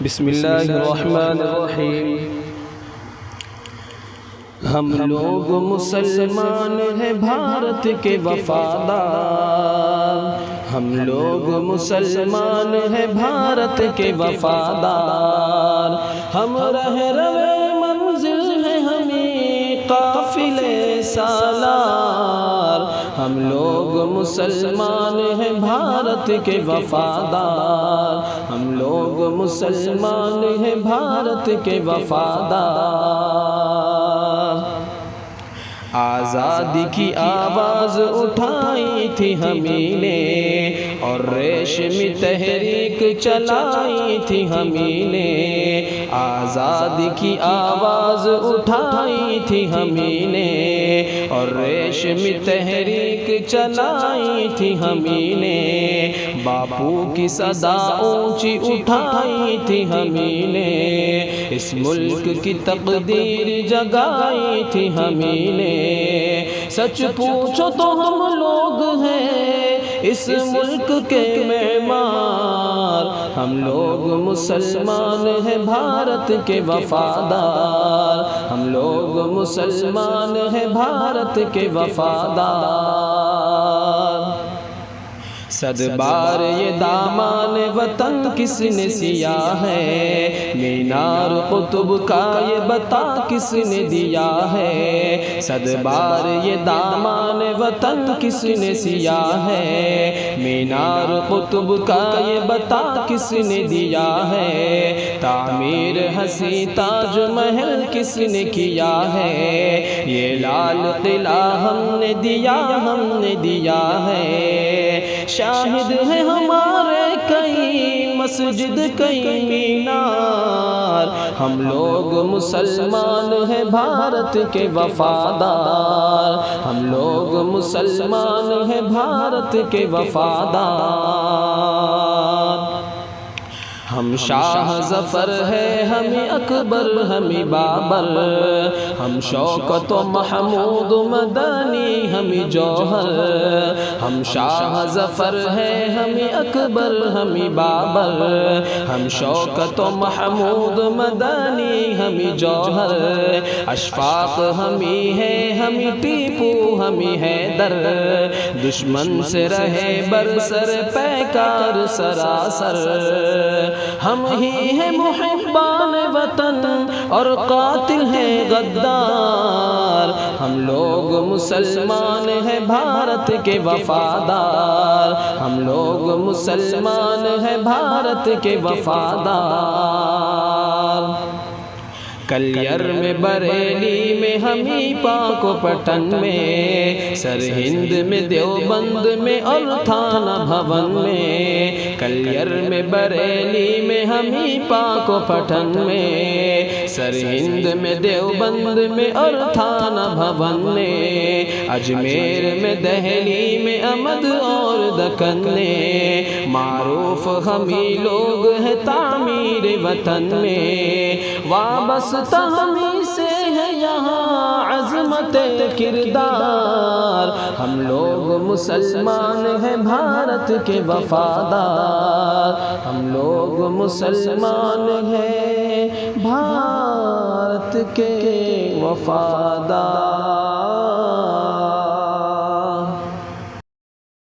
بسم اللہ الرحمن الرحیم۔ ہم لوگ مسلمان ہیں بھارت کے وفادار، ہم لوگ مسلمان ہیں بھارت کے وفادار، ہم رہرو منزل ہیں ہمیں قافلے سالار، ہم لوگ مسلمان ہیں بھارت کے وفادار، ہم لوگ مسلمان ہیں بھارت کے وفادار۔ آزادی کی آواز اٹھائی تھی ہمیں نے اور ریشمی تحریک چلائی تھی ہمیں نے، آزادی کی آواز اٹھائی تھی ہمیں نے اور ریشمی تحریک چلائی تھی ہمیں نے، باپو کی صدا اونچی اٹھائی تھی ہمیں نے، اس ملک کی تقدیر جگائی تھی ہمیں نے، سچ پوچھو تو ہم لوگ ہیں اس ملک کے معمار، ہم لوگ مسلمان ہیں بھارت کے وفادار، ہم لوگ مسلمان ہیں بھارت کے وفادار۔ صد بار یہ دامان وطن کس نے سیا ہے، مینار قطب کا یہ بتا کس نے دیا ہے، صد بار یہ دامان وطن کس نے سیا ہے، مینار قطب کا یہ بتا کس نے دیا ہے، تعمیر حسین تاج محل کس نے کیا ہے، یہ لال قلعہ ہم نے دیا ہے، شاہد ہیں ہمارے کئی مسجد کئی مینار، ہم لوگ مسلمان ہیں بھارت کے وفادار، ہم لوگ مسلمان ہیں بھارت کے وفادار۔ ہم شاہ ظفر ہے ہمیں اکبر ہمیں بابر، ہم شوکت و محمود مدنی ہمیں جوہر، ہم شاہ ظفر ہے ہمیں اکبر ہمیں بابر، ہم شوکت و محمود مدنی ہمیں جوہر، اشفاق ہمیں ہے ہمیں ٹیپو ہمیں حیدر، دشمن سے رہے برسر پیکار سراسر، ہم ہی ہیں محبان وطن اور قاتل ہیں غدار، ہم لوگ مسلمان ہیں بھارت کے وفادار، ہم لوگ مسلمان ہیں بھارت کے وفادار۔ کلیر میں بریلی میں ہمیں پاک و پٹن میں، سرہند میں دیوبند میں اور تھانہ بھون میں، کلیر میں بریلی میں ہمیں پاک و پٹن میں، سرہند میں دیوبند میں اور تھانہ بھون میں، اجمیر میں دہلی میں امد اور دکن میں، معروف ہمیں لوگ ہیں تعمیر وطن میں، وابستہ ہمیں سے ہے یہاں عظمت کردار، ہم لوگ مسلمان ہیں بھارت کے وفادار، ہم لوگ مسلمان ہیں بھارت کے وفادار۔